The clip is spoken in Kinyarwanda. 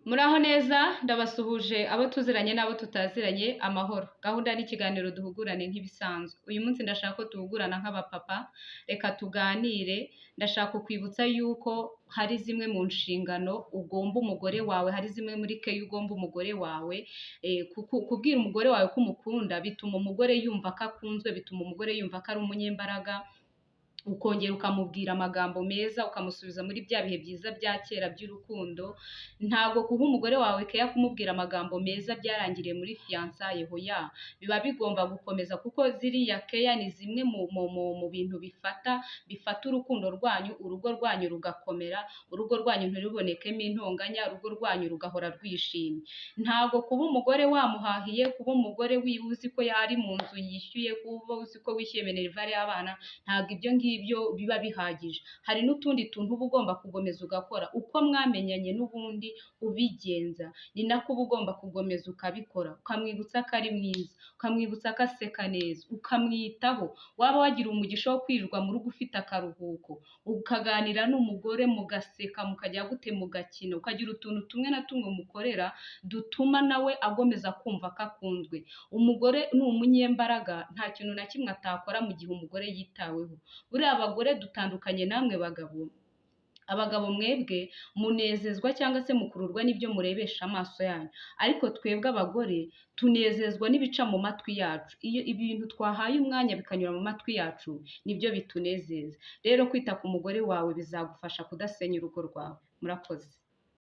Muraho neza ndabasuhuje abo tuziranye n'abo tutaziranye amahoro. Gahunda n'ikiganiro duhugurane nk'ibisanzwe. Uyu munsi ndashaka ko duhugurana nk'abapapa, reka tuganire. Ndashaka kukwibutsa yuko hari zimwe mu nshingano ugomba umugore wawe, hari zimwe muri keya ugomba umugore wawe. Kubwira umugore wawe ko umukunda bituma umugore yumva ko akunzwe, bituma umugore yumva ko ari umunyembaraga, ukongera ukamubwira amagambo meza, ukamusubiza muri bya bihe byiza bya kera by'urukundo. Ntabwo kuba umugore wawe keya kumubwira amagambo meza byarangiriye muri fiyansaye, hoya, biba bigomba gukomeza, kuko ziriya keya ni zimwe mu bintu bifata urukundo rwanyu, urugo rwanyu rugakomera, urugo rwanyu ntirubonekemo intonganya, urugo rwanyu rugahora rwishimye. Ntabwo kuba umugore wamuhahiye, kuba umugore uzi ko yari mu nzu yishyuye, kuba uzi ko wishyuye minerivare y'abana, ntabwo ibyo ngibyo biba bihagije. Hari n'utundi tuntu uba ugomba kugomeza ugakora, uko mwamenyanye n'ubundi ubigenza, ni nako uba ugomba kugomeza ukabikora, ukamwibutsa ko ari mwiza, ukamwibutsa ko aseka neza, ukamwitaho. Waba wagira umugisha wo kwirirwa mu rugo ufite akaruhuko, ukaganira n'umugore mugaseka, mukajya gute, mugakina, ukagira utuntu tumwe na tumwe mukorera dutuma nawe agomeza kumva ko akunzwe. Umugore ni umunyembaraga, nta kintu na kimwe atakora mu gihe umugore yitaweho. Buriya abagore dutandukanye namwe bagabo. Abagabo mwebwe munezezwa cyangwa se mukururwa n'ibyo murebesha amaso yanyu, ariko twebwe abagore tunezezwa n'ibica mu matwi yacu. Iyo ibintu twahaye umwanya bikanyura mu matwi yacu, nibyo bitunezeza. Rero kwita ku mugore wawe bizagufasha kudasenya urugo rwawe. Murakoze.